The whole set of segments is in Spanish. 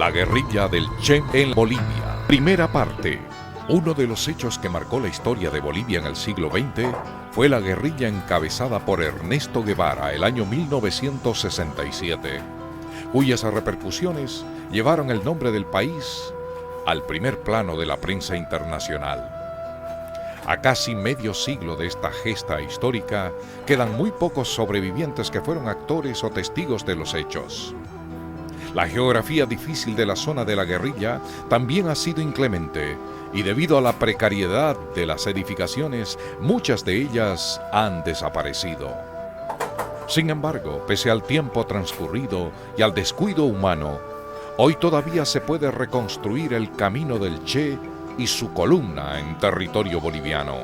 La guerrilla del Che en Bolivia. Primera parte. Uno de los hechos que marcó la historia de Bolivia en el siglo XX fue la guerrilla encabezada por Ernesto Guevara el año 1967, cuyas repercusiones llevaron el nombre del país al primer plano de la prensa internacional. A casi medio siglo de esta gesta histórica, quedan muy pocos sobrevivientes que fueron actores o testigos de los hechos. La geografía difícil de la zona de la guerrilla también ha sido inclemente, y debido a la precariedad de las edificaciones, muchas de ellas han desaparecido. Sin embargo, pese al tiempo transcurrido y al descuido humano, hoy todavía se puede reconstruir el camino del Che y su columna en territorio boliviano.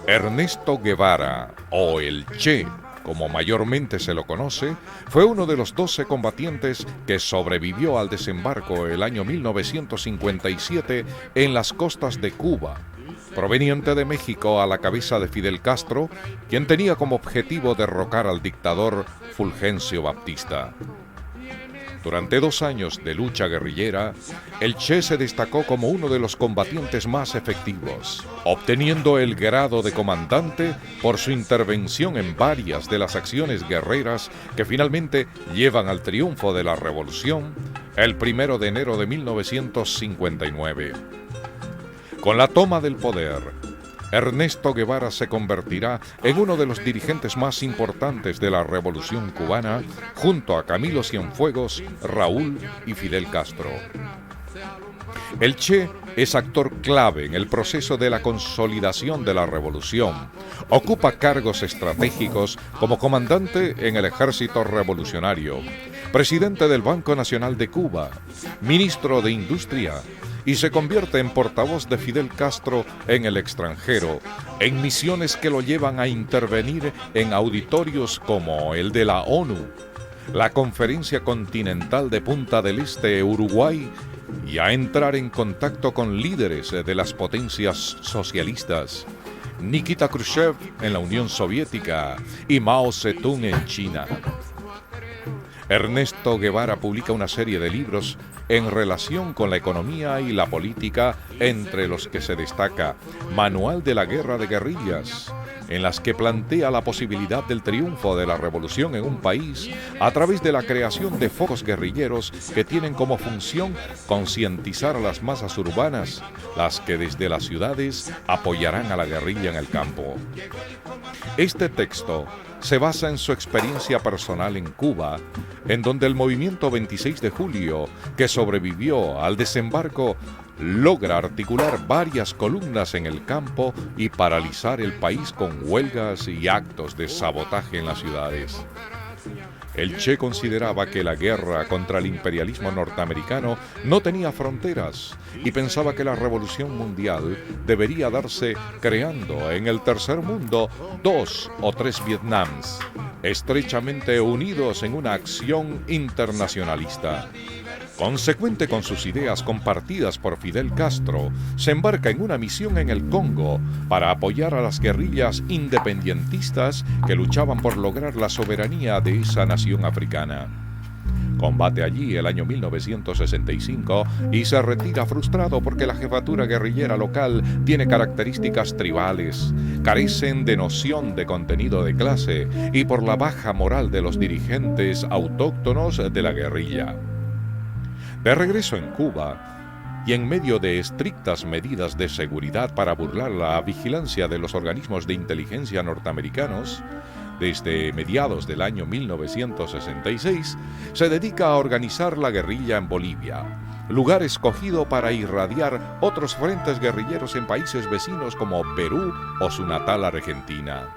Ernesto Guevara, o el Che, como mayormente se lo conoce, fue uno de los 12 combatientes que sobrevivió al desembarco el año 1957 en las costas de Cuba, proveniente de México a la cabeza de Fidel Castro, quien tenía como objetivo derrocar al dictador Fulgencio Batista. Durante 2 años de lucha guerrillera, el Che se destacó como uno de los combatientes más efectivos, obteniendo el grado de comandante por su intervención en varias de las acciones guerreras que finalmente llevan al triunfo de la revolución el 1 de enero de 1959. Con la toma del poder, Ernesto Guevara se convertirá en uno de los dirigentes más importantes de la Revolución cubana, junto a Camilo Cienfuegos, Raúl y Fidel Castro. El Che es actor clave en el proceso de la consolidación de la revolución. Ocupa cargos estratégicos como comandante en el Ejército Revolucionario, presidente del Banco Nacional de Cuba, ministro de Industria, y se convierte en portavoz de Fidel Castro en el extranjero, en misiones que lo llevan a intervenir en auditorios como el de la ONU, la Conferencia Continental de Punta del Este, Uruguay, y a entrar en contacto con líderes de las potencias socialistas, Nikita Khrushchev en la Unión Soviética y Mao Zedong en China. Ernesto Guevara publica una serie de libros en relación con la economía y la política, entre los que se destaca Manual de la Guerra de Guerrillas, en las que plantea la posibilidad del triunfo de la revolución en un país a través de la creación de focos guerrilleros que tienen como función concientizar a las masas urbanas, las que desde las ciudades apoyarán a la guerrilla en el campo. Este texto se basa en su experiencia personal en Cuba, en donde el movimiento 26 de julio, que sobrevivió al desembarco, logra articular varias columnas en el campo y paralizar el país con huelgas y actos de sabotaje en las ciudades. El Che consideraba que la guerra contra el imperialismo norteamericano no tenía fronteras y pensaba que la revolución mundial debería darse creando en el tercer mundo 2 o 3 Vietnams, estrechamente unidos en una acción internacionalista. Consecuente con sus ideas compartidas por Fidel Castro, se embarca en una misión en el Congo para apoyar a las guerrillas independentistas que luchaban por lograr la soberanía de esa nación africana. Combate allí el año 1965 y se retira frustrado porque la jefatura guerrillera local tiene características tribales, carecen de noción de contenido de clase y por la baja moral de los dirigentes autóctonos de la guerrilla. De regreso en Cuba, y en medio de estrictas medidas de seguridad para burlar la vigilancia de los organismos de inteligencia norteamericanos, desde mediados del año 1966, se dedica a organizar la guerrilla en Bolivia, lugar escogido para irradiar otros frentes guerrilleros en países vecinos como Perú o su natal Argentina.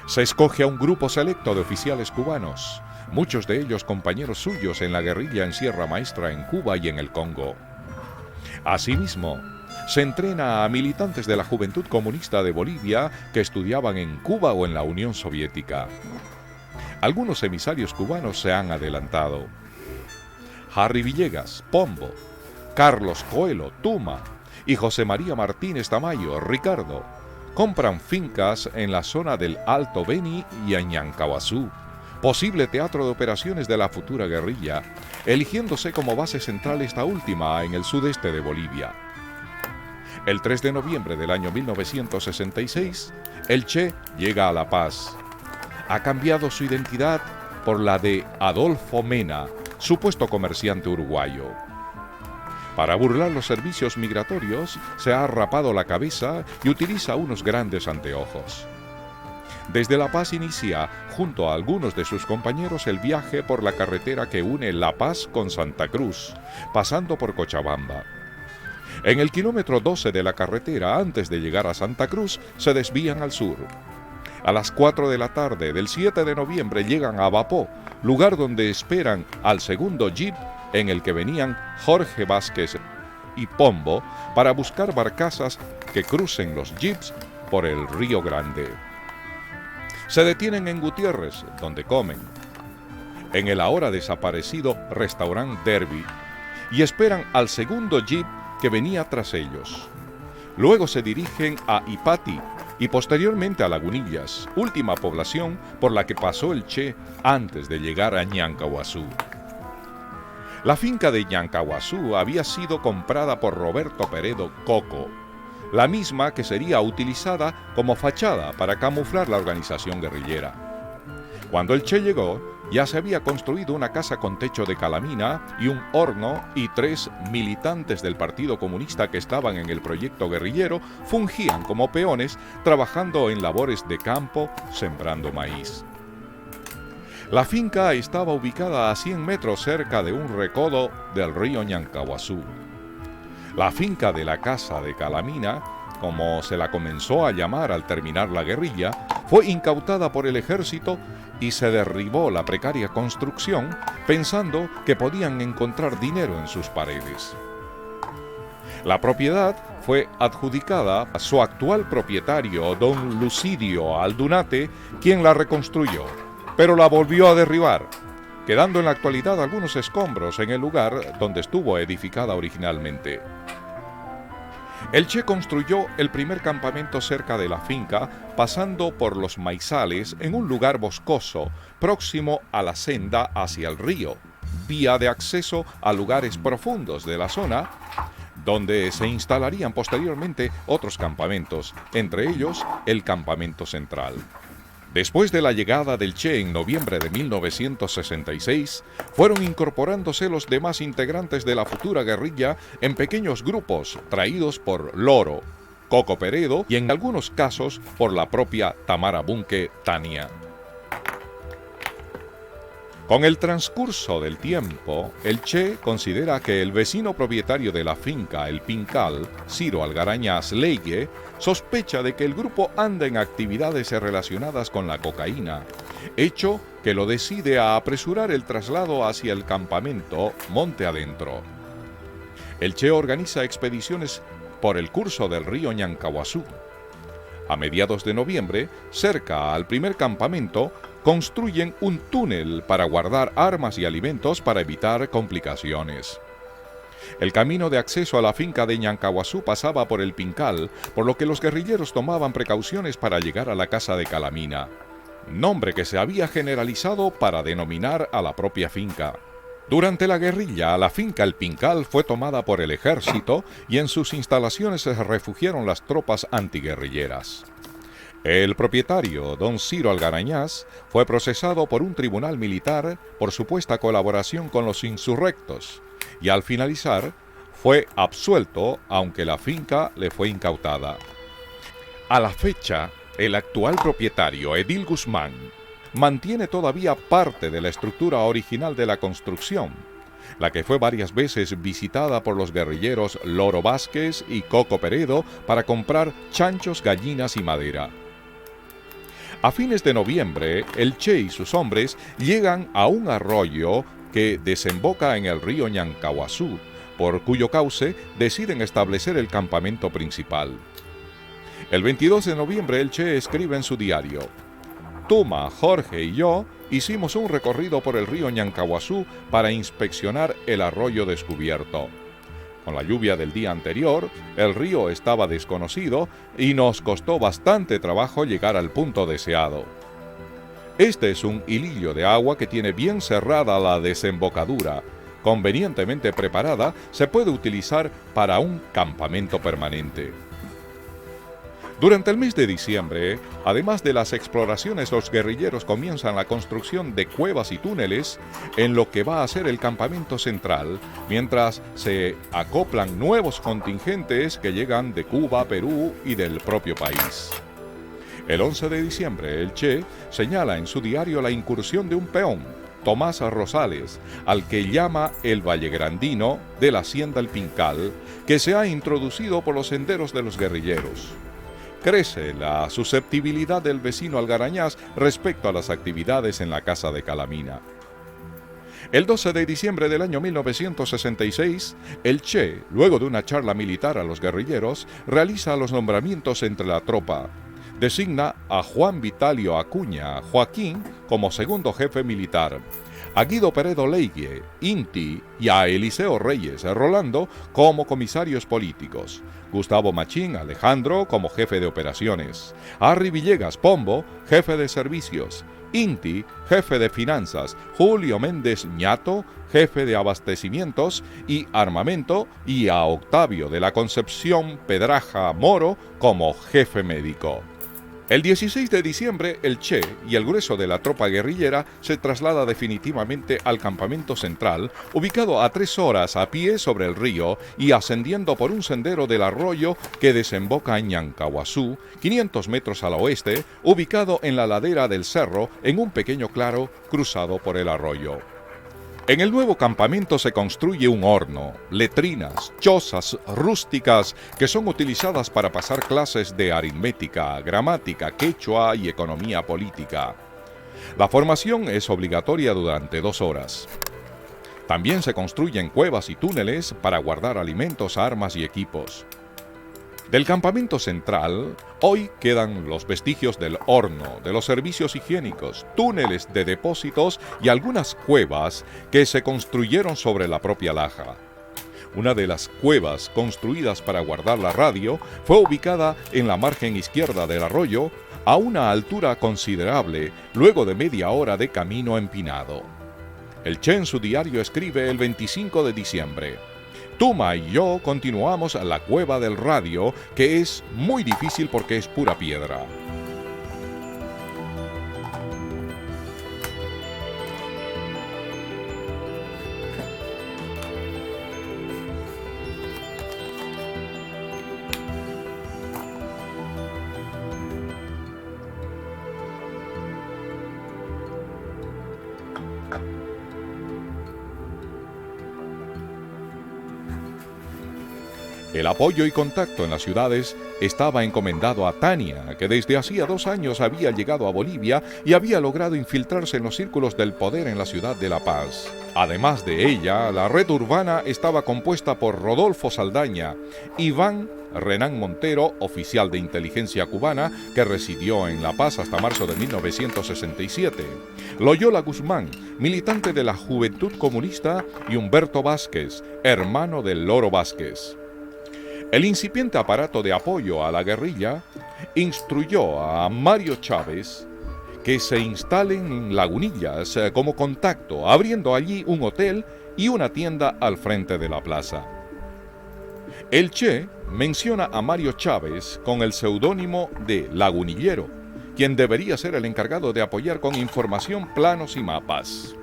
Se escoge a un grupo selecto de oficiales cubanos, muchos de ellos compañeros suyos en la guerrilla en Sierra Maestra en Cuba y en el Congo. Asimismo, se entrena a militantes de la Juventud Comunista de Bolivia que estudiaban en Cuba o en la Unión Soviética. Algunos emisarios cubanos se han adelantado. Harry Villegas, Pombo, Carlos Coelho, Tuma, y José María Martínez Tamayo, Ricardo, compran fincas en la zona del Alto Beni y Añancahuazú, posible teatro de operaciones de la futura guerrilla, eligiéndose como base central esta última en el sudeste de Bolivia. El 3 de noviembre del año 1966, el Che llega a La Paz. Ha cambiado su identidad por la de Adolfo Mena, supuesto comerciante uruguayo. Para burlar los servicios migratorios, se ha rapado la cabeza y utiliza unos grandes anteojos. Desde La Paz inicia, junto a algunos de sus compañeros, el viaje por la carretera que une La Paz con Santa Cruz, pasando por Cochabamba. En el kilómetro 12 de la carretera, antes de llegar a Santa Cruz, se desvían al sur. A las 4 de la tarde del 7 de noviembre llegan a Abapó, lugar donde esperan al segundo jeep en el que venían Jorge Vázquez y Pombo para buscar barcazas que crucen los jeeps por el Río Grande. Se detienen en Gutiérrez, donde comen, en el ahora desaparecido restaurante Derby, y esperan al segundo jeep que venía tras ellos. Luego se dirigen a Ipati y posteriormente a Lagunillas, última población por la que pasó el Che antes de llegar a Ñancahuazú. La finca de Ñancahuazú había sido comprada por Roberto Peredo Coco, la misma que sería utilizada como fachada para camuflar la organización guerrillera. Cuando el Che llegó, ya se había construido una casa con techo de calamina y un horno, y 3 militantes del Partido Comunista que estaban en el proyecto guerrillero fungían como peones trabajando en labores de campo, sembrando maíz. La finca estaba ubicada a 100 metros cerca de un recodo del río Ñancahuazú. La finca de la Casa de Calamina, como se la comenzó a llamar al terminar la guerrilla, fue incautada por el ejército y se derribó la precaria construcción pensando que podían encontrar dinero en sus paredes. La propiedad fue adjudicada a su actual propietario, don Lucidio Aldunate, quien la reconstruyó, pero la volvió a derribar, quedando en la actualidad algunos escombros en el lugar donde estuvo edificada originalmente. El Che construyó el primer campamento cerca de la finca, pasando por los maizales en un lugar boscoso, próximo a la senda hacia el río, vía de acceso a lugares profundos de la zona, donde se instalarían posteriormente otros campamentos, entre ellos el campamento central. Después de la llegada del Che en noviembre de 1966, fueron incorporándose los demás integrantes de la futura guerrilla en pequeños grupos traídos por Loro, Coco Peredo y en algunos casos por la propia Tamara Bunke Tania. Con el transcurso del tiempo, el Che considera que el vecino propietario de la finca, el Pincal, Ciro Algarañaz Leygue, sospecha de que el grupo anda en actividades relacionadas con la cocaína, hecho que lo decide a apresurar el traslado hacia el campamento Monte Adentro. El Che organiza expediciones por el curso del río Ñancahuazú. A mediados de noviembre, cerca al primer campamento, construyen un túnel para guardar armas y alimentos para evitar complicaciones. El camino de acceso a la finca de Ñancahuazú pasaba por el Pincal, por lo que los guerrilleros tomaban precauciones para llegar a la Casa de Calamina, nombre que se había generalizado para denominar a la propia finca. Durante la guerrilla, la finca El Pincal fue tomada por el ejército y en sus instalaciones se refugiaron las tropas antiguerrilleras. El propietario, don Ciro Algarañaz, fue procesado por un tribunal militar por supuesta colaboración con los insurrectos y al finalizar fue absuelto, aunque la finca le fue incautada. A la fecha, el actual propietario, Edil Guzmán, mantiene todavía parte de la estructura original de la construcción, la que fue varias veces visitada por los guerrilleros Loro Vázquez y Coco Peredo para comprar chanchos, gallinas y madera. A fines de noviembre, el Che y sus hombres llegan a un arroyo que desemboca en el río Ñancahuazú, por cuyo cauce deciden establecer el campamento principal. El 22 de noviembre, el Che escribe en su diario: Tuma, Jorge y yo hicimos un recorrido por el río Ñancahuazú para inspeccionar el arroyo descubierto. Con la lluvia del día anterior, el río estaba desconocido y nos costó bastante trabajo llegar al punto deseado. Este es un hilillo de agua que tiene bien cerrada la desembocadura. Convenientemente preparada, se puede utilizar para un campamento permanente. Durante el mes de diciembre, además de las exploraciones, los guerrilleros comienzan la construcción de cuevas y túneles en lo que va a ser el campamento central, mientras se acoplan nuevos contingentes que llegan de Cuba, Perú y del propio país. El 11 de diciembre, el Che señala en su diario la incursión de un peón, Tomás Rosales, al que llama el vallegrandino de la hacienda El Pincal, que se ha introducido por los senderos de los guerrilleros. Crece la susceptibilidad del vecino Algarañaz respecto a las actividades en la casa de Calamina. El 12 de diciembre del año 1966, el Che, luego de una charla militar a los guerrilleros, realiza los nombramientos entre la tropa. Designa a Juan Vitalio Acuña Joaquín como segundo jefe militar, a Guido Peredo Leigue, Inti, y a Eliseo Reyes Rolando como comisarios políticos, Gustavo Machín Alejandro como jefe de operaciones, Harry Villegas Pombo, jefe de servicios, Inti, jefe de finanzas, Julio Méndez Ñato, jefe de abastecimientos y armamento, y a Octavio de la Concepción Pedraja Moro como jefe médico. El 16 de diciembre, el Che y el grueso de la tropa guerrillera se traslada definitivamente al campamento central, ubicado a 3 horas a pie sobre el río y ascendiendo por un sendero del arroyo que desemboca en Ñancahuazú, 500 metros al oeste, ubicado en la ladera del cerro en un pequeño claro cruzado por el arroyo. En el nuevo campamento se construye un horno, letrinas, chozas rústicas que son utilizadas para pasar clases de aritmética, gramática, quechua y economía política. La formación es obligatoria durante 2 horas. También se construyen cuevas y túneles para guardar alimentos, armas y equipos. Del campamento central, hoy quedan los vestigios del horno, de los servicios higiénicos, túneles de depósitos y algunas cuevas que se construyeron sobre la propia laja. Una de las cuevas construidas para guardar la radio fue ubicada en la margen izquierda del arroyo, a una altura considerable, luego de media hora de camino empinado. El Che en su diario escribe el 25 de diciembre: Tuma y yo continuamos a la cueva del radio, que es muy difícil porque es pura piedra. El apoyo y contacto en las ciudades estaba encomendado a Tania, que desde hacía 2 años había llegado a Bolivia y había logrado infiltrarse en los círculos del poder en la ciudad de La Paz. Además de ella, la red urbana estaba compuesta por Rodolfo Saldaña, Iván Renán Montero, oficial de inteligencia cubana que residió en La Paz hasta marzo de 1967, Loyola Guzmán, militante de la Juventud Comunista, y Humberto Vázquez, hermano del Loro Vázquez. El incipiente aparato de apoyo a la guerrilla instruyó a Mario Chávez que se instalen en Lagunillas como contacto, abriendo allí un hotel y una tienda al frente de la plaza. El Che menciona a Mario Chávez con el seudónimo de Lagunillero, quien debería ser el encargado de apoyar con información, planos y mapas.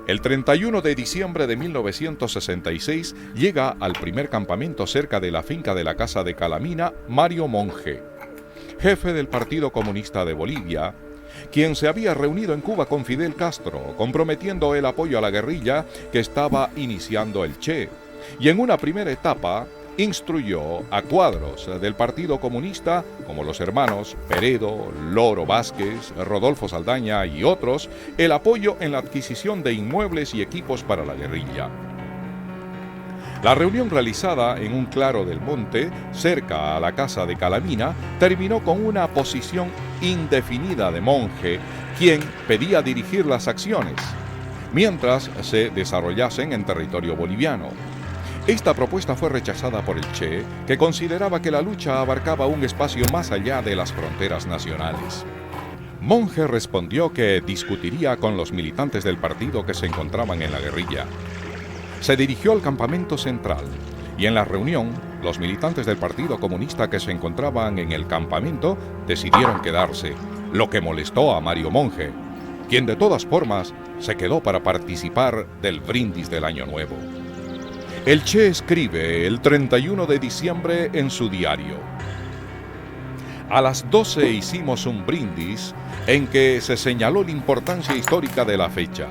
El 31 de diciembre de 1966 llega al primer campamento cerca de la finca de la Casa de Calamina Mario Monge, jefe del Partido Comunista de Bolivia, quien se había reunido en Cuba con Fidel Castro, comprometiendo el apoyo a la guerrilla que estaba iniciando el Che, y en una primera etapa instruyó a cuadros del Partido Comunista, como los hermanos Peredo, Loro Vázquez, Rodolfo Saldaña y otros, el apoyo en la adquisición de inmuebles y equipos para la guerrilla. La reunión realizada en un claro del monte, cerca a la casa de Calamina, terminó con una posición indefinida de Monge, quien pedía dirigir las acciones, mientras se desarrollasen en territorio boliviano. Esta propuesta fue rechazada por el Che, que consideraba que la lucha abarcaba un espacio más allá de las fronteras nacionales. Monge respondió que discutiría con los militantes del partido que se encontraban en la guerrilla. Se dirigió al campamento central y en la reunión, los militantes del Partido Comunista que se encontraban en el campamento decidieron quedarse, lo que molestó a Mario Monge, quien de todas formas se quedó para participar del brindis del Año Nuevo. El Che escribe el 31 de diciembre en su diario: a las 12 hicimos un brindis en que se señaló la importancia histórica de la fecha.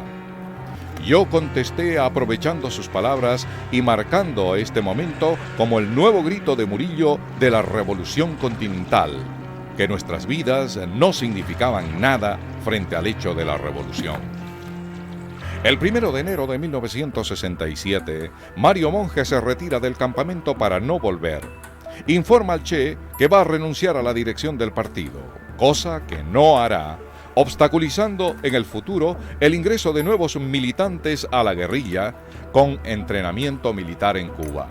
Yo contesté aprovechando sus palabras y marcando este momento como el nuevo grito de Murillo de la Revolución Continental, que nuestras vidas no significaban nada frente al hecho de la revolución. El 1 de enero de 1967, Mario Monge se retira del campamento para no volver. Informa al Che que va a renunciar a la dirección del partido, cosa que no hará, obstaculizando en el futuro el ingreso de nuevos militantes a la guerrilla con entrenamiento militar en Cuba.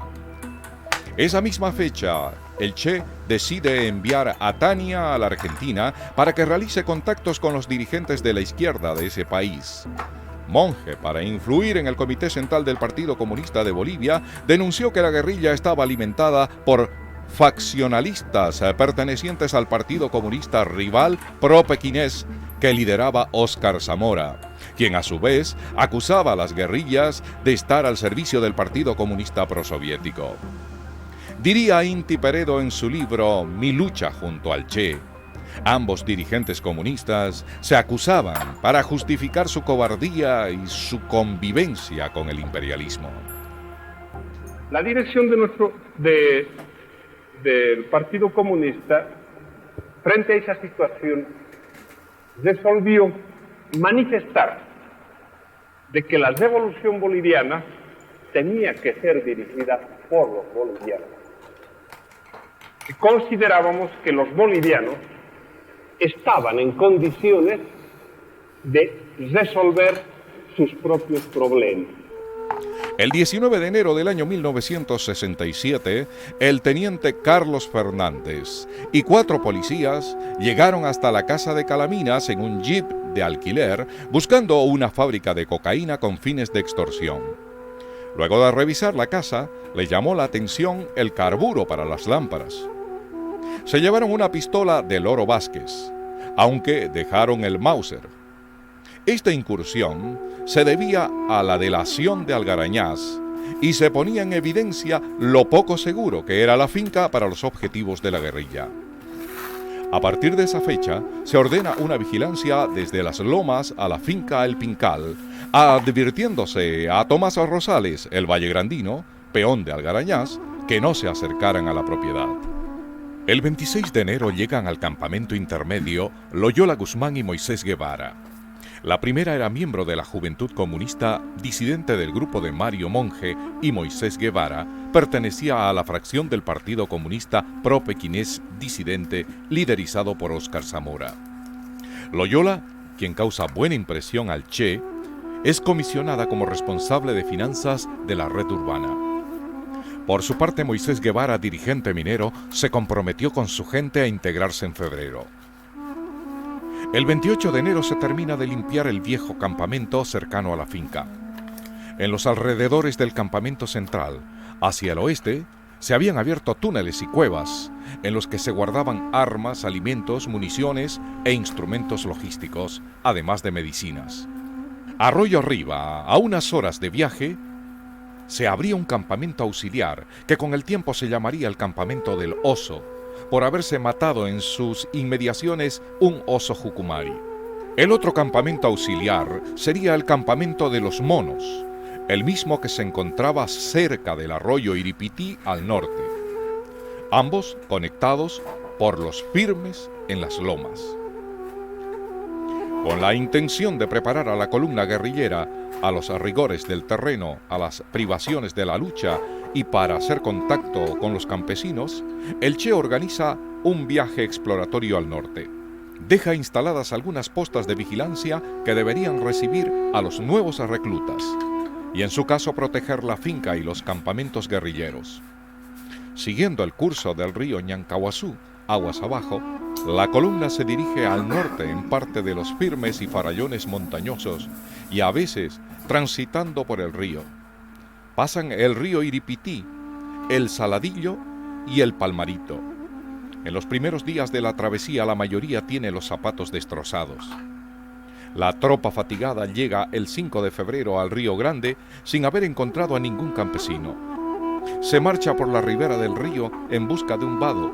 Esa misma fecha, el Che decide enviar a Tania a la Argentina para que realice contactos con los dirigentes de la izquierda de ese país. Monge, para influir en el Comité Central del Partido Comunista de Bolivia, denunció que la guerrilla estaba alimentada por faccionalistas pertenecientes al Partido Comunista rival pro-pequinés que lideraba Óscar Zamora, quien a su vez acusaba a las guerrillas de estar al servicio del Partido Comunista prosoviético. Diría Inti Peredo en su libro Mi lucha junto al Che: ambos dirigentes comunistas se acusaban para justificar su cobardía y su convivencia con el imperialismo. La dirección del Partido Comunista, frente a esa situación, resolvió manifestar de que la revolución boliviana tenía que ser dirigida por los bolivianos. Y considerábamos que los bolivianos estaban en condiciones de resolver sus propios problemas. El 19 de enero del año 1967, el teniente Carlos Fernández y 4 policías llegaron hasta la casa de Calaminas en un jeep de alquiler buscando una fábrica de cocaína con fines de extorsión. Luego de revisar la casa, le llamó la atención el carburo para las lámparas. Se llevaron una pistola de Loro Vázquez, aunque dejaron el Mauser. Esta incursión se debía a la delación de Algarañaz y se ponía en evidencia lo poco seguro que era la finca para los objetivos de la guerrilla. A partir de esa fecha, se ordena una vigilancia desde las lomas a la finca El Pincal, advirtiéndose a Tomás Rosales, el vallegrandino, peón de Algarañaz, que no se acercaran a la propiedad. El 26 de enero llegan al campamento intermedio Loyola Guzmán y Moisés Guevara. La primera era miembro de la Juventud Comunista, disidente del grupo de Mario Monge, y Moisés Guevara pertenecía a la fracción del Partido Comunista pro-pequinés disidente liderizado por Óscar Zamora. Loyola, quien causa buena impresión al Che, es comisionada como responsable de finanzas de la red urbana. Por su parte, Moisés Guevara, dirigente minero, se comprometió con su gente a integrarse en febrero. El 28 de enero se termina de limpiar el viejo campamento cercano a la finca. En los alrededores del campamento central, hacia el oeste, se habían abierto túneles y cuevas en los que se guardaban armas, alimentos, municiones e instrumentos logísticos, además de medicinas. Arroyo arriba, a unas horas de viaje, se abría un campamento auxiliar que con el tiempo se llamaría el campamento del Oso, por haberse matado en sus inmediaciones un oso jucumari. El otro campamento auxiliar sería el campamento de los Monos, el mismo que se encontraba cerca del arroyo Iripití al norte, ambos conectados por los firmes en las lomas. Con la intención de preparar a la columna guerrillera a los rigores del terreno, a las privaciones de la lucha y para hacer contacto con los campesinos, el Che organiza un viaje exploratorio al norte. Deja instaladas algunas postas de vigilancia que deberían recibir a los nuevos reclutas y en su caso proteger la finca y los campamentos guerrilleros. Siguiendo el curso del río Ñancahuazú, aguas abajo, la columna se dirige al norte en parte de los firmes y farallones montañosos y a veces transitando por el río. Pasan el río Iripití, el Saladillo y el Palmarito. En los primeros días de la travesía la mayoría tiene los zapatos destrozados. La tropa fatigada llega el 5 de febrero al Río Grande sin haber encontrado a ningún campesino. Se marcha por la ribera del río en busca de un vado,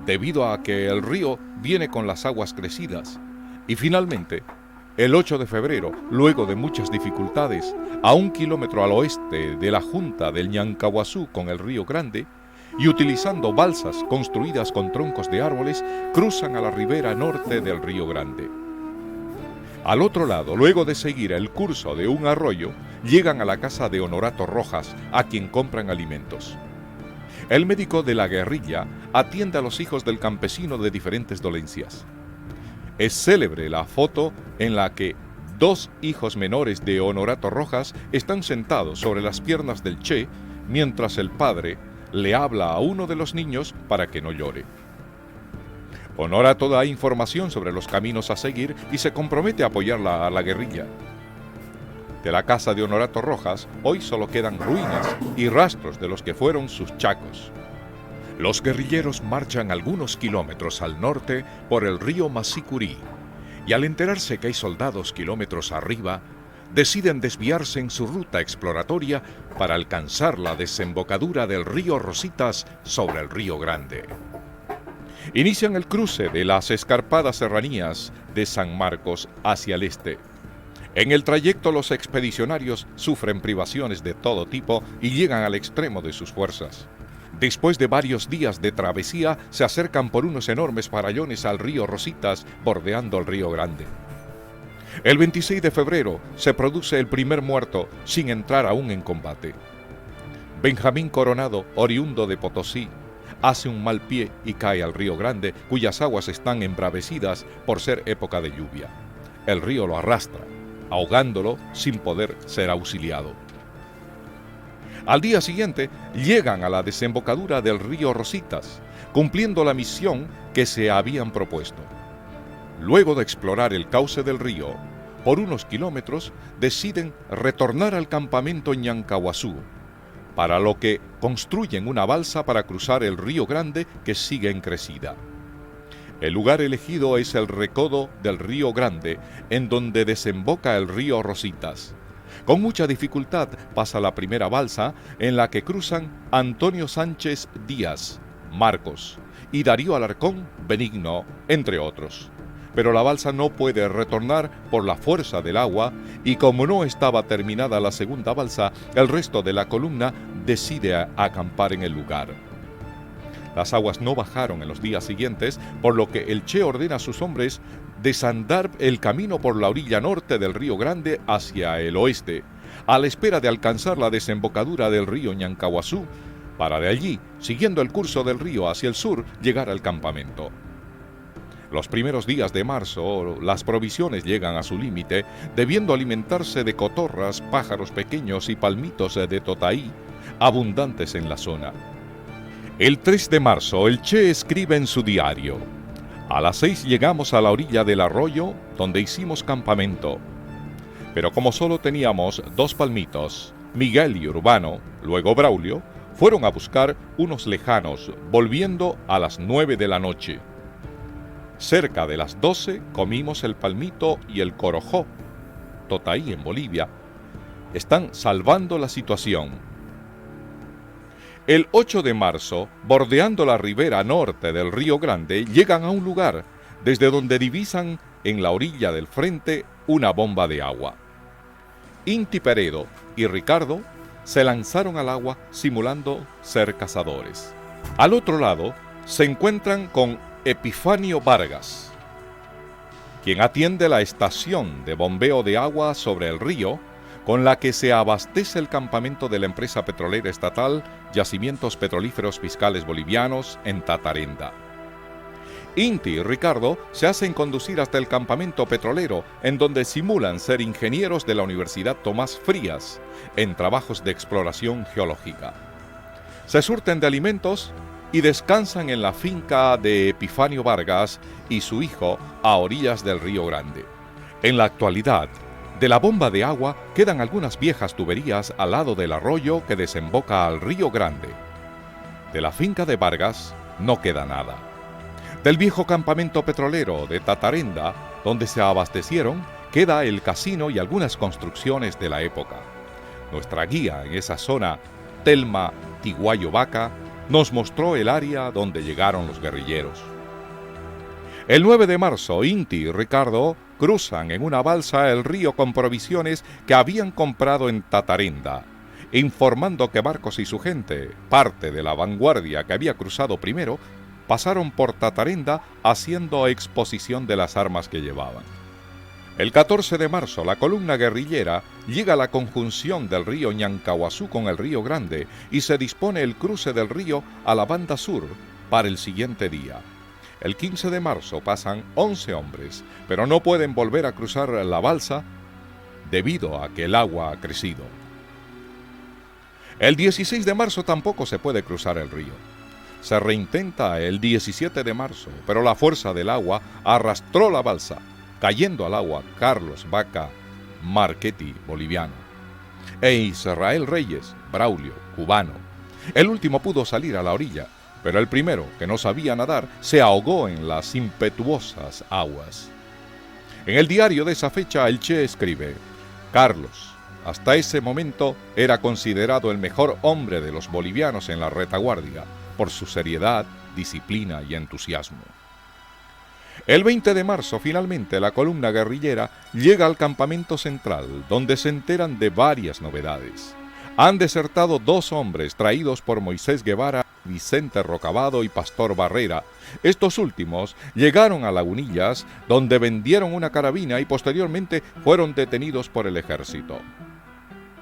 debido a que el río viene con las aguas crecidas. Y finalmente, el 8 de febrero, luego de muchas dificultades, a 1 kilómetro al oeste de la junta del Ñancahuazú con el Río Grande, y utilizando balsas construidas con troncos de árboles, cruzan a la ribera norte del Río Grande. Al otro lado, luego de seguir el curso de un arroyo, llegan a la casa de Honorato Rojas, a quien compran alimentos. El médico de la guerrilla atiende a los hijos del campesino de diferentes dolencias. Es célebre la foto en la que 2 hijos menores de Honorato Rojas están sentados sobre las piernas del Che, mientras el padre le habla a uno de los niños para que no llore. Honorato da información sobre los caminos a seguir y se compromete a apoyar a la guerrilla. De la casa de Honorato Rojas hoy solo quedan ruinas y rastros de los que fueron sus chacos. Los guerrilleros marchan algunos kilómetros al norte por el río Masicurí y al enterarse que hay soldados kilómetros arriba, deciden desviarse en su ruta exploratoria para alcanzar la desembocadura del río Rositas sobre el Río Grande. Inician el cruce de las escarpadas serranías de San Marcos hacia el este. En el trayecto los expedicionarios sufren privaciones de todo tipo y llegan al extremo de sus fuerzas. Después de varios días de travesía, se acercan por unos enormes farallones al río Rositas, bordeando el Río Grande. El 26 de febrero se produce el primer muerto, sin entrar aún en combate. Benjamín Coronado, oriundo de Potosí, hace un mal pie y cae al Río Grande, cuyas aguas están embravecidas por ser época de lluvia. El río lo arrastra, ahogándolo sin poder ser auxiliado. Al día siguiente llegan a la desembocadura del río Rositas, cumpliendo la misión que se habían propuesto. Luego de explorar el cauce del río por unos kilómetros, deciden retornar al campamento Ñancahuazú, para lo que construyen una balsa para cruzar el Río Grande que sigue en crecida. El lugar elegido es el recodo del Río Grande, en donde desemboca el río Rositas. Con mucha dificultad pasa la primera balsa, en la que cruzan Antonio Sánchez Díaz, Marcos, y Darío Alarcón Benigno, entre otros. Pero la balsa no puede retornar por la fuerza del agua y como no estaba terminada la segunda balsa, el resto de la columna decide acampar en el lugar. Las aguas no bajaron en los días siguientes, por lo que el Che ordena a sus hombres desandar el camino por la orilla norte del Río Grande hacia el oeste, a la espera de alcanzar la desembocadura del río Ñancahuazú, para de allí, siguiendo el curso del río hacia el sur, llegar al campamento. Los primeros días de marzo, las provisiones llegan a su límite, debiendo alimentarse de cotorras, pájaros pequeños y palmitos de totaí, abundantes en la zona. El 3 de marzo, el Che escribe en su diario: a las 6 llegamos a la orilla del arroyo, donde hicimos campamento. Pero como solo teníamos 2 palmitos, Miguel y Urbano, luego Braulio, fueron a buscar unos lejanos, volviendo a las 9 de la noche. Cerca de las 12 comimos el palmito y el corojó. Totaí, en Bolivia, están salvando la situación. El 8 de marzo, bordeando la ribera norte del Río Grande, llegan a un lugar desde donde divisan en la orilla del frente una bomba de agua. Inti Peredo y Ricardo se lanzaron al agua simulando ser cazadores. Al otro lado se encuentran con Epifanio Vargas, quien atiende la estación de bombeo de agua sobre el río, con la que se abastece el campamento de la empresa petrolera estatal Yacimientos Petrolíferos Fiscales Bolivianos en Tatarenda. Inti y Ricardo se hacen conducir hasta el campamento petrolero, en donde simulan ser ingenieros de la Universidad Tomás Frías en trabajos de exploración geológica. Se surten de alimentos y descansan en la finca de Epifanio Vargas y su hijo a orillas del Río Grande. En la actualidad, de la bomba de agua quedan algunas viejas tuberías al lado del arroyo que desemboca al Río Grande. De la finca de Vargas no queda nada. Del viejo campamento petrolero de Tatarenda, donde se abastecieron, queda el casino y algunas construcciones de la época. Nuestra guía en esa zona, Telma Tiguayo Vaca, nos mostró el área donde llegaron los guerrilleros. El 9 de marzo, Inti y Ricardo cruzan en una balsa el río con provisiones que habían comprado en Tatarenda, informando que Marcos y su gente, parte de la vanguardia que había cruzado primero, pasaron por Tatarenda haciendo exposición de las armas que llevaban. El 14 de marzo, la columna guerrillera llega a la conjunción del río Ñancahuazú con el Río Grande y se dispone el cruce del río a la banda sur para el siguiente día. El 15 de marzo pasan 11 hombres, pero no pueden volver a cruzar la balsa debido a que el agua ha crecido. El 16 de marzo tampoco se puede cruzar el río. Se reintenta el 17 de marzo, pero la fuerza del agua arrastró la balsa, cayendo al agua Carlos Vaca Marchetti, boliviano, e Israel Reyes, Braulio, cubano. El último pudo salir a la orilla, pero el primero, que no sabía nadar, se ahogó en las impetuosas aguas. En el diario de esa fecha, el Che escribe: Carlos, hasta ese momento, era considerado el mejor hombre de los bolivianos en la retaguardia, por su seriedad, disciplina y entusiasmo. El 20 de marzo, finalmente, la columna guerrillera llega al campamento central, donde se enteran de varias novedades. Han desertado 2 hombres traídos por Moisés Guevara, Vicente Rocabado y Pastor Barrera. Estos últimos llegaron a Lagunillas, donde vendieron una carabina y posteriormente fueron detenidos por el ejército.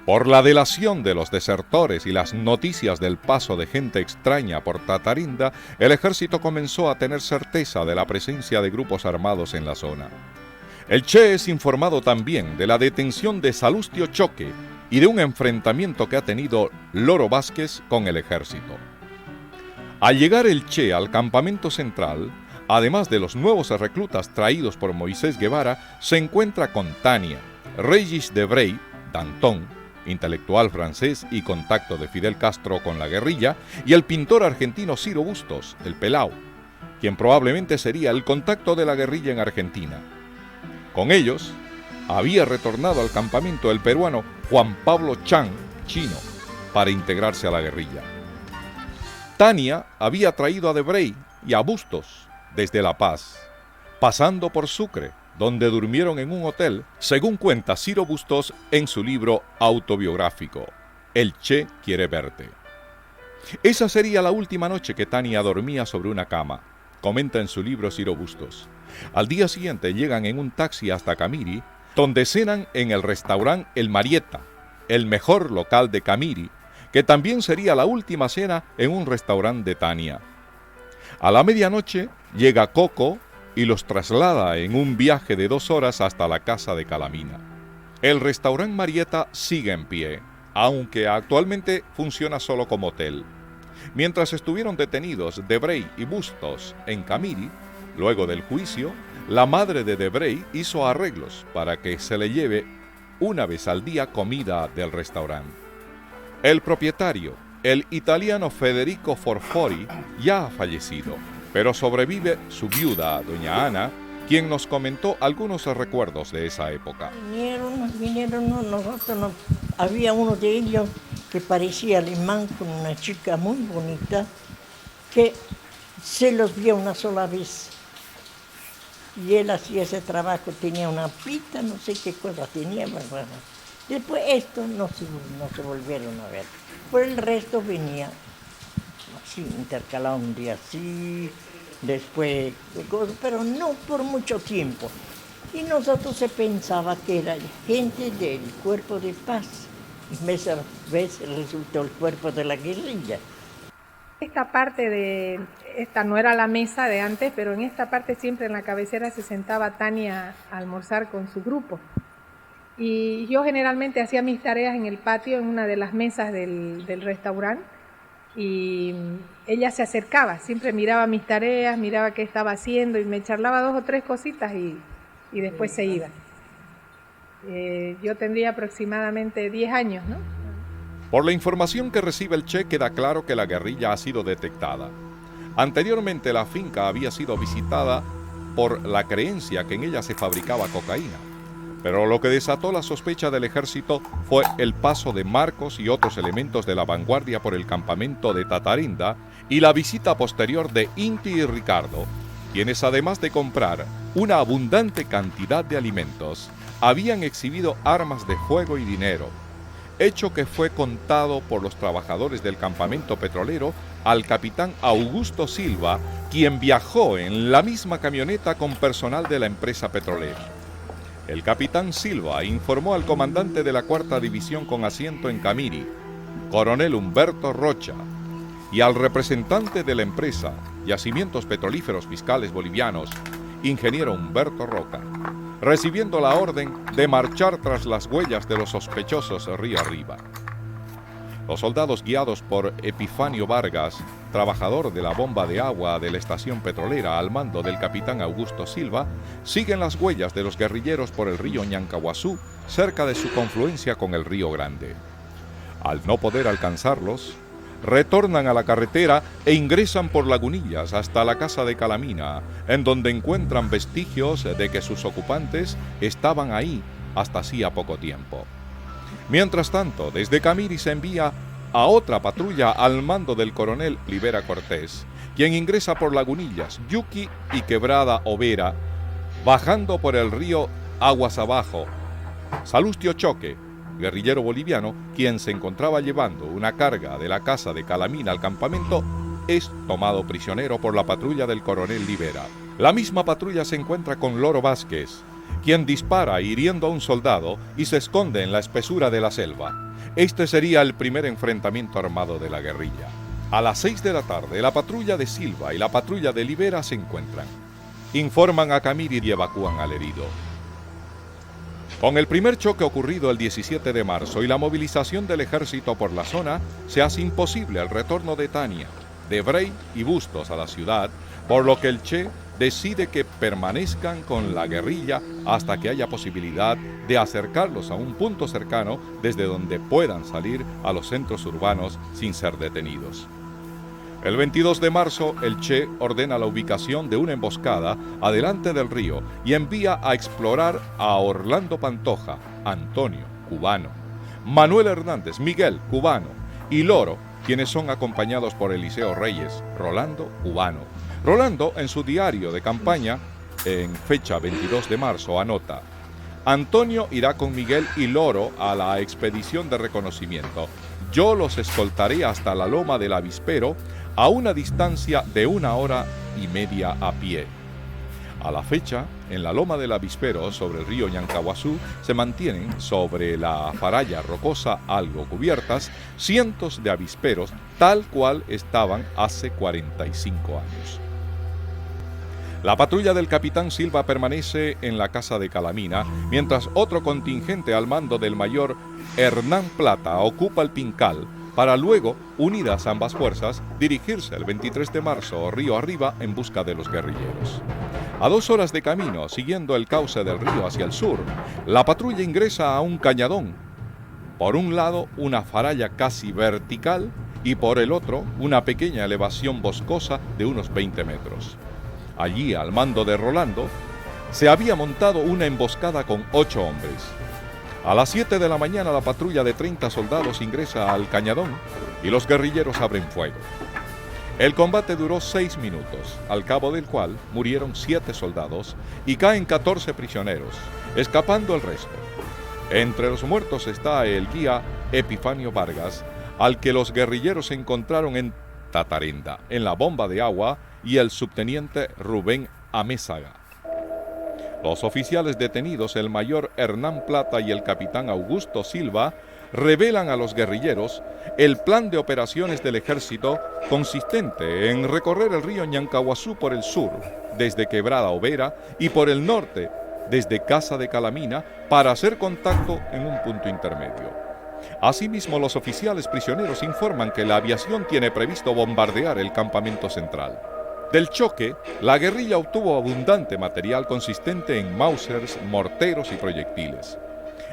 Por la delación de los desertores y las noticias del paso de gente extraña por Tatarenda, el ejército comenzó a tener certeza de la presencia de grupos armados en la zona. El Che es informado también de la detención de Salustio Choque y de un enfrentamiento que ha tenido Loro Vázquez con el ejército. Al llegar el Che al campamento central, además de los nuevos reclutas traídos por Moisés Guevara, se encuentra con Tania, Regis Debray, Danton, intelectual francés y contacto de Fidel Castro con la guerrilla, y el pintor argentino Ciro Bustos, el Pelao, quien probablemente sería el contacto de la guerrilla en Argentina. Con ellos, había retornado al campamento el peruano Juan Pablo Chan, chino, para integrarse a la guerrilla. Tania había traído a Debray y a Bustos desde La Paz, pasando por Sucre, donde durmieron en un hotel, según cuenta Ciro Bustos en su libro autobiográfico, El Che quiere verte. Esa sería la última noche que Tania dormía sobre una cama, comenta en su libro Ciro Bustos. Al día siguiente llegan en un taxi hasta Camiri, donde cenan en el restaurante El Marieta, el mejor local de Camiri, que también sería la última cena en un restaurante de Tania. A la medianoche llega Coco y los traslada en un viaje de 2 horas hasta la casa de Calamina. El restaurante Marieta sigue en pie, aunque actualmente funciona solo como hotel. Mientras estuvieron detenidos Debray y Bustos en Camiri, luego del juicio, la madre de Debray hizo arreglos para que se le lleve una vez al día comida del restaurante. El propietario, el italiano Federico Forfori, ya ha fallecido, pero sobrevive su viuda, doña Ana, quien nos comentó algunos recuerdos de esa época. Había uno de ellos que parecía alemán con una chica muy bonita, que se los vio una sola vez. Y él hacía ese trabajo, tenía una pita, no sé qué cosa tenía. Después esto no se volvieron a ver. Por el resto venía así, intercalado un día así, después, pero no por mucho tiempo. Y nosotros se pensaba que era gente del cuerpo de paz. Y esa vez resultó el cuerpo de la guerrilla. Esta no era la mesa de antes, pero en esta parte siempre en la cabecera se sentaba Tania a almorzar con su grupo. Y yo generalmente hacía mis tareas en el patio, en una de las mesas del restaurante, y ella se acercaba, siempre miraba mis tareas, miraba qué estaba haciendo y me charlaba 2 o 3 cositas y después se iba. Yo tendría aproximadamente 10 años, ¿no? Por la información que recibe el Che queda claro que la guerrilla ha sido detectada. Anteriormente la finca había sido visitada por la creencia que en ella se fabricaba cocaína. Pero lo que desató la sospecha del ejército fue el paso de Marcos y otros elementos de la vanguardia por el campamento de Tatarenda y la visita posterior de Inti y Ricardo, quienes además de comprar una abundante cantidad de alimentos, habían exhibido armas de fuego y dinero, hecho que fue contado por los trabajadores del campamento petrolero al capitán Augusto Silva, quien viajó en la misma camioneta con personal de la empresa petrolera. El capitán Silva informó al comandante de la 4ª División con asiento en Camiri, coronel Humberto Rocha, y al representante de la empresa Yacimientos Petrolíferos Fiscales Bolivianos, ingeniero Humberto Roca, recibiendo la orden de marchar tras las huellas de los sospechosos río arriba. Los soldados guiados por Epifanio Vargas, trabajador de la bomba de agua de la estación petrolera al mando del capitán Augusto Silva, siguen las huellas de los guerrilleros por el río Ñancahuazú, cerca de su confluencia con el río Grande. Al no poder alcanzarlos, retornan a la carretera e ingresan por Lagunillas hasta la casa de Calamina, en donde encuentran vestigios de que sus ocupantes estaban ahí hasta hacía poco tiempo. Mientras tanto, desde Camiri se envía a otra patrulla al mando del coronel Rivera Cortés, quien ingresa por Lagunillas, Yuqui y Quebrada Overa, bajando por el río aguas abajo. Salustio Choque, guerrillero boliviano, quien se encontraba llevando una carga de la casa de Calamina al campamento, es tomado prisionero por la patrulla del coronel Rivera. La misma patrulla se encuentra con Loro Vázquez, quien dispara hiriendo a un soldado y se esconde en la espesura de la selva. Este sería el primer enfrentamiento armado de la guerrilla. A las 6 de la tarde, la patrulla de Silva y la patrulla de Rivera se encuentran. Informan a Camiri y evacúan al herido. Con el primer choque ocurrido el 17 de marzo y la movilización del ejército por la zona, se hace imposible el retorno de Tania, de Brey y Bustos a la ciudad, por lo que el Che decide que permanezcan con la guerrilla hasta que haya posibilidad de acercarlos a un punto cercano desde donde puedan salir a los centros urbanos sin ser detenidos. El 22 de marzo, el Che ordena la ubicación de una emboscada adelante del río y envía a explorar a Orlando Pantoja, Antonio, cubano, Manuel Hernández, Miguel, cubano, y Loro, quienes son acompañados por Eliseo Reyes, Rolando, cubano. Rolando, en su diario de campaña, en fecha 22 de marzo, anota: Antonio irá con Miguel y Loro a la expedición de reconocimiento. Yo los escoltaré hasta la loma del Avispero, a una distancia de 1 hora y media a pie. A la fecha, en la loma del Avispero, sobre el río Ñancahuazú, se mantienen sobre la faralla rocosa algo cubiertas cientos de avisperos, tal cual estaban hace 45 años. La patrulla del capitán Silva permanece en la casa de Calamina, mientras otro contingente al mando del mayor Hernán Plata ocupa el Pincal, para luego, unidas ambas fuerzas, dirigirse el 23 de marzo río arriba en busca de los guerrilleros. A 2 horas de camino, siguiendo el cauce del río hacia el sur, la patrulla ingresa a un cañadón. Por un lado, una faralla casi vertical y por el otro, una pequeña elevación boscosa de unos 20 metros. Allí, al mando de Rolando, se había montado una emboscada con 8 hombres. A las 7 de la mañana la patrulla de 30 soldados ingresa al cañadón y los guerrilleros abren fuego. El combate duró 6 minutos, al cabo del cual murieron 7 soldados y caen 14 prisioneros, escapando el resto. Entre los muertos está el guía Epifanio Vargas, al que los guerrilleros encontraron en Tatarenda, en la bomba de agua, y el subteniente Rubén Amézaga. Los oficiales detenidos, el mayor Hernán Plata y el capitán Augusto Silva, revelan a los guerrilleros el plan de operaciones del ejército, consistente en recorrer el río Ñancahuazú por el sur, desde Quebrada Overa, y por el norte, desde Casa de Calamina, para hacer contacto en un punto intermedio. Asimismo, los oficiales prisioneros informan que la aviación tiene previsto bombardear el campamento central. Del choque, la guerrilla obtuvo abundante material consistente en mausers, morteros y proyectiles.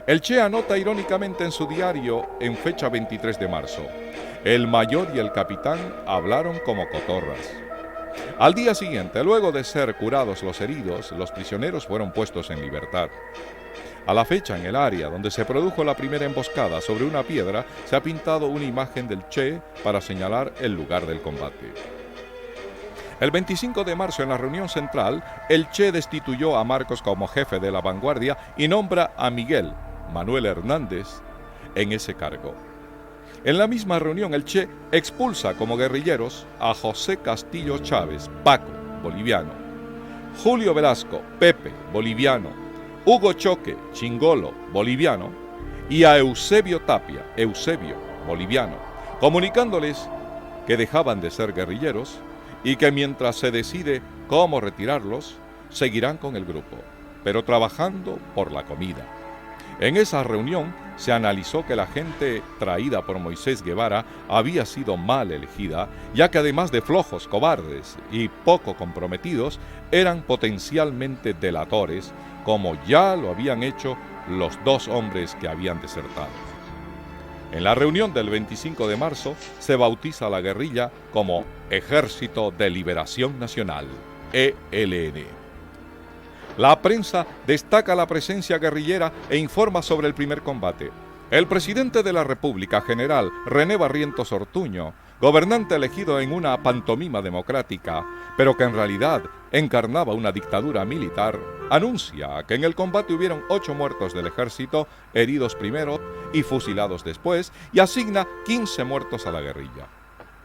El Che anota irónicamente en su diario en fecha 23 de marzo: el mayor y el capitán hablaron como cotorras. Al día siguiente, luego de ser curados los heridos, los prisioneros fueron puestos en libertad. A la fecha, en el área donde se produjo la primera emboscada, sobre una piedra se ha pintado una imagen del Che para señalar el lugar del combate. El 25 de marzo, en la reunión central, el Che destituyó a Marcos como jefe de la vanguardia y nombra a Miguel Manuel Hernández en ese cargo. En la misma reunión, el Che expulsa como guerrilleros a José Castillo Chávez, Paco, boliviano, Julio Velasco, Pepe, boliviano, Hugo Choque, Chingolo, boliviano, y a Eusebio Tapia, Eusebio, boliviano, comunicándoles que dejaban de ser guerrilleros y que mientras se decide cómo retirarlos, seguirán con el grupo, pero trabajando por la comida. En esa reunión se analizó que la gente traída por Moisés Guevara había sido mal elegida, ya que además de flojos, cobardes y poco comprometidos, eran potencialmente delatores, como ya lo habían hecho los 2 hombres que habían desertado. En la reunión del 25 de marzo se bautiza a la guerrilla como Ejército de Liberación Nacional, ELN. La prensa destaca la presencia guerrillera e informa sobre el primer combate. El presidente de la República, general René Barrientos Ortuño, gobernante elegido en una pantomima democrática, pero que en realidad encarnaba una dictadura militar, anuncia que en el combate hubieron 8 muertos del ejército, heridos primero y fusilados después, y asigna 15 muertos a la guerrilla.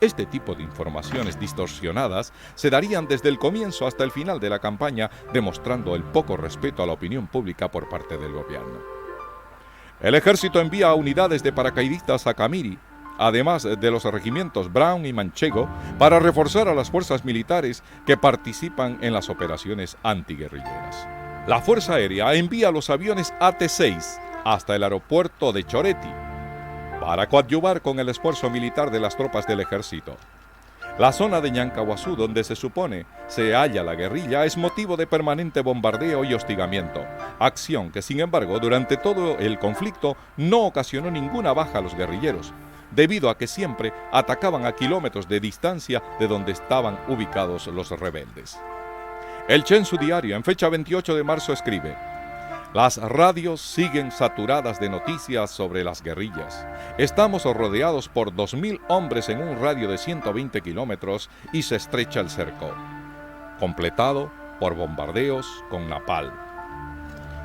Este tipo de informaciones distorsionadas se darían desde el comienzo hasta el final de la campaña, demostrando el poco respeto a la opinión pública por parte del gobierno. El ejército envía unidades de paracaidistas a Camiri, además de los regimientos Brown y Manchego, para reforzar a las fuerzas militares que participan en las operaciones antiguerrilleras. La Fuerza Aérea envía los aviones AT-6 hasta el aeropuerto de Choreti, para coadyuvar con el esfuerzo militar de las tropas del ejército. La zona de Ñancahuazú, donde se supone se halla la guerrilla, es motivo de permanente bombardeo y hostigamiento, acción que, sin embargo, durante todo el conflicto no ocasionó ninguna baja a los guerrilleros, debido a que siempre atacaban a kilómetros de distancia de donde estaban ubicados los rebeldes. El Che en su diario, en fecha 28 de marzo, escribe: las radios siguen saturadas de noticias sobre las guerrillas. Estamos rodeados por 2.000 hombres en un radio de 120 kilómetros y se estrecha el cerco, completado por bombardeos con napalm.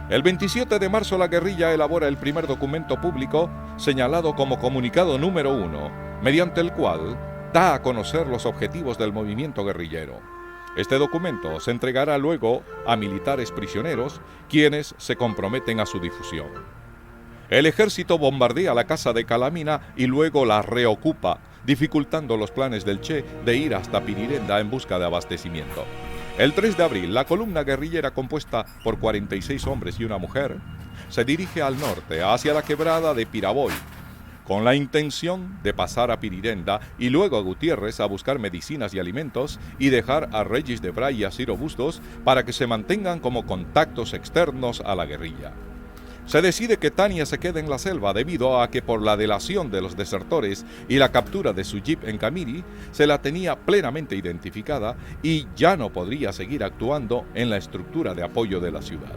El 27 de marzo la guerrilla elabora el primer documento público señalado como Comunicado número 1, mediante el cual da a conocer los objetivos del movimiento guerrillero. Este documento se entregará luego a militares prisioneros, quienes se comprometen a su difusión. El ejército bombardea la casa de Calamina y luego la reocupa, dificultando los planes del Che de ir hasta Pirirenda en busca de abastecimiento. El 3 de abril, la columna guerrillera, compuesta por 46 hombres y una mujer, se dirige al norte, hacia la quebrada de Piraboy, con la intención de pasar a Pirirenda y luego a Gutiérrez a buscar medicinas y alimentos y dejar a Regis de Bray y a Ciro Bustos para que se mantengan como contactos externos a la guerrilla. Se decide que Tania se quede en la selva debido a que por la delación de los desertores y la captura de su jeep en Camiri se la tenía plenamente identificada y ya no podría seguir actuando en la estructura de apoyo de la ciudad.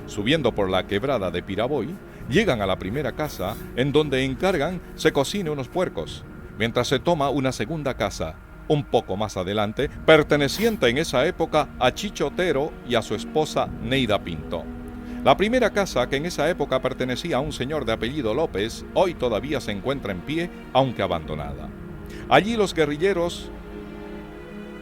Subiendo por la quebrada de Piraboy, llegan a la primera casa, en donde encargan se cocine unos puercos, mientras se toma una segunda casa, un poco más adelante, perteneciente en esa época a Chicho Otero y a su esposa Neida Pinto. La primera casa, que en esa época pertenecía a un señor de apellido López, hoy todavía se encuentra en pie, aunque abandonada. Allí los guerrilleros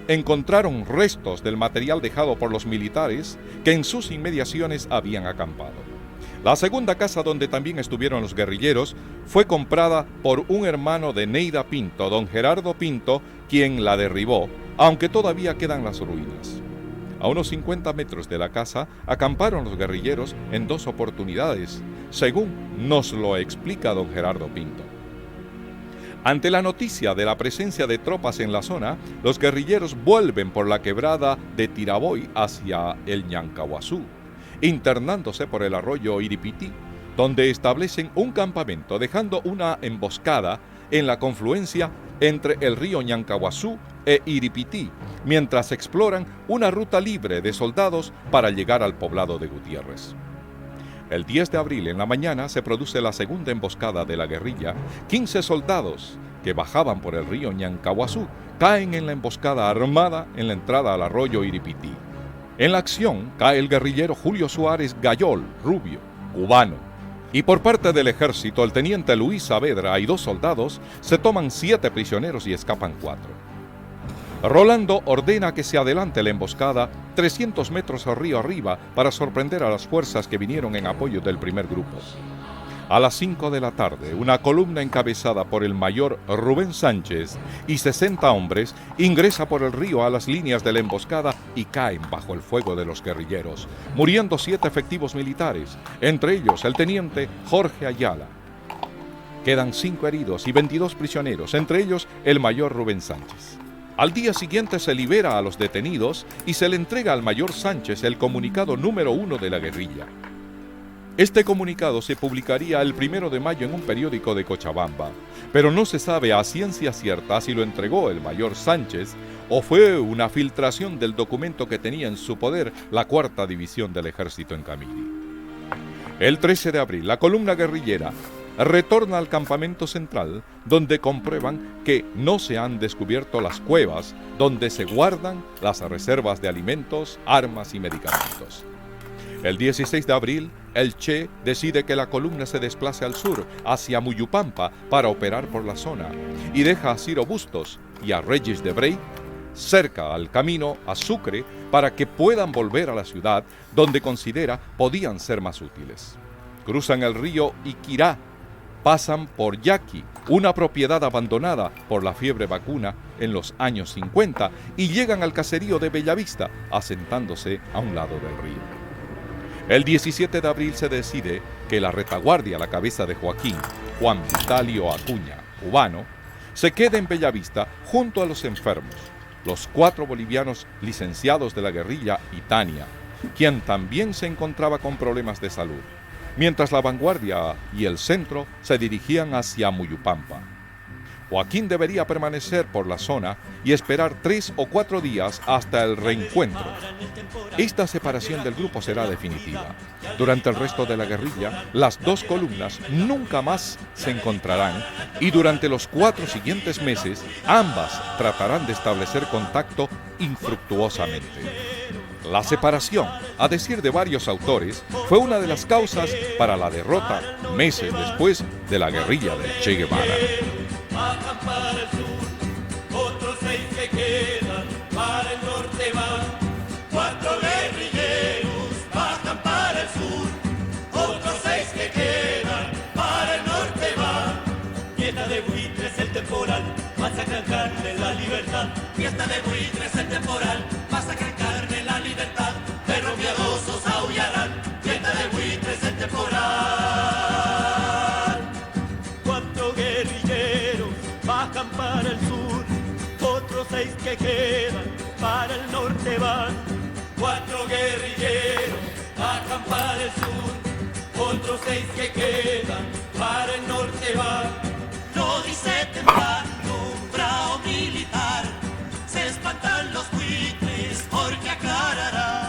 encontraron restos del material dejado por los militares que en sus inmediaciones habían acampado. La segunda casa, donde también estuvieron los guerrilleros, fue comprada por un hermano de Neida Pinto, don Gerardo Pinto, quien la derribó, aunque todavía quedan las ruinas. A unos 50 metros de la casa acamparon los guerrilleros en 2 oportunidades, según nos lo explica don Gerardo Pinto. Ante la noticia de la presencia de tropas en la zona, los guerrilleros vuelven por la quebrada de Tiraboy hacia el Ñancahuazú, internándose por el arroyo Iripití, donde establecen un campamento, dejando una emboscada en la confluencia entre el río Ñancahuazú e Iripití, mientras exploran una ruta libre de soldados para llegar al poblado de Gutiérrez. El 10 de abril en la mañana se produce la segunda emboscada de la guerrilla. 15 soldados que bajaban por el río Ñancahuazú caen en la emboscada armada en la entrada al arroyo Iripití. En la acción cae el guerrillero Julio Suárez Gayol, rubio, cubano. Y por parte del ejército, el teniente Luis Saavedra y 2 soldados se toman 7 prisioneros y escapan 4. Rolando ordena que se adelante la emboscada 300 metros río arriba para sorprender a las fuerzas que vinieron en apoyo del primer grupo. A las 5 de la tarde, una columna encabezada por el mayor Rubén Sánchez y 60 hombres ingresa por el río a las líneas de la emboscada y caen bajo el fuego de los guerrilleros, muriendo 7 efectivos militares, entre ellos el teniente Jorge Ayala. Quedan 5 heridos y 22 prisioneros, entre ellos el mayor Rubén Sánchez. Al día siguiente se libera a los detenidos y se le entrega al mayor Sánchez el comunicado número 1 de la guerrilla. Este comunicado se publicaría el 1 de mayo en un periódico de Cochabamba, pero no se sabe a ciencia cierta si lo entregó el mayor Sánchez o fue una filtración del documento que tenía en su poder la 4ª División del Ejército en Camiri. El 13 de abril, la columna guerrillera retorna al campamento central, donde comprueban que no se han descubierto las cuevas donde se guardan las reservas de alimentos, armas y medicamentos. El 16 de abril, el Che decide que la columna se desplace al sur, hacia Muyupampa, para operar por la zona, y deja a Ciro Bustos y a Regis de Brey cerca al camino a Sucre para que puedan volver a la ciudad, donde considera podían ser más útiles. Cruzan el río Iquirá, pasan por Yaqui, una propiedad abandonada por la fiebre vacuna en los años 50, y llegan al caserío de Bellavista, asentándose a un lado del río. El 17 de abril se decide que la retaguardia a la cabeza de Joaquín, Juan Vitalio Acuña, cubano, se quede en Bellavista junto a los enfermos, los 4 bolivianos licenciados de la guerrilla y Tania, quien también se encontraba con problemas de salud, mientras la vanguardia y el centro se dirigían hacia Muyupampa. Joaquín debería permanecer por la zona y esperar 3 o 4 días hasta el reencuentro. Esta separación del grupo será definitiva. Durante el resto de la guerrilla, las 2 columnas nunca más se encontrarán y durante los 4 siguientes meses, ambas tratarán de establecer contacto infructuosamente. La separación, a decir de varios autores, fue una de las causas para la derrota meses después de la guerrilla de Che Guevara. Bajan para el sur, otros 6 que quedan, para el norte van. 4 guerrilleros bajan para el sur, otros 6 que quedan, para el norte van. Fiesta de buitres el temporal, masacran carne la libertad. Fiesta de buitres el temporal, masacran carne la libertad. Perros miedosos aullarán, fiesta de buitres el temporal. 4 guerrilleros bajan para el sur, otros 6 que quedan, para el norte van. 4 guerrilleros bajan para el sur, otros 6 que quedan, para el norte van. No dice temblando un bravo militar, se espantan los buitres porque aclarará.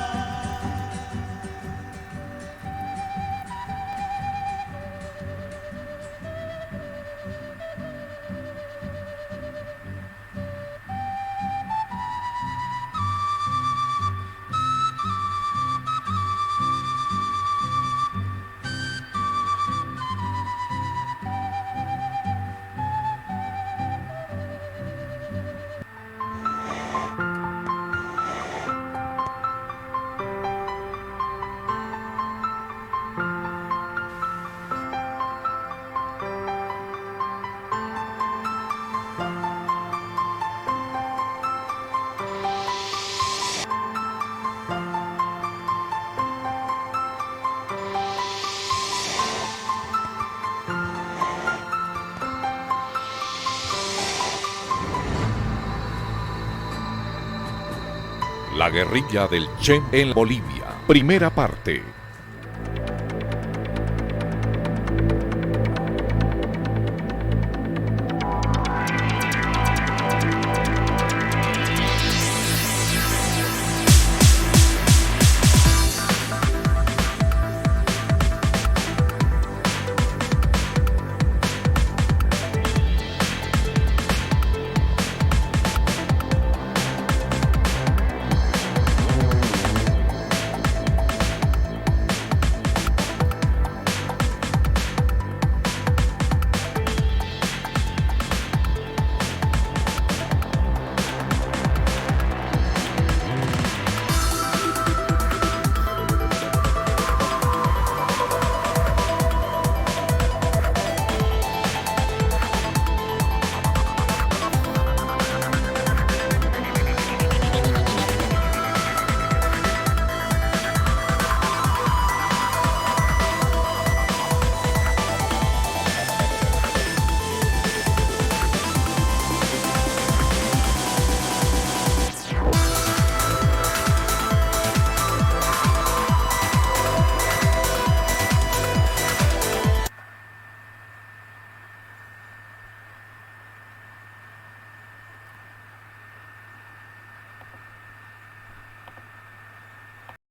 La guerrilla del Che en Bolivia. Primera parte.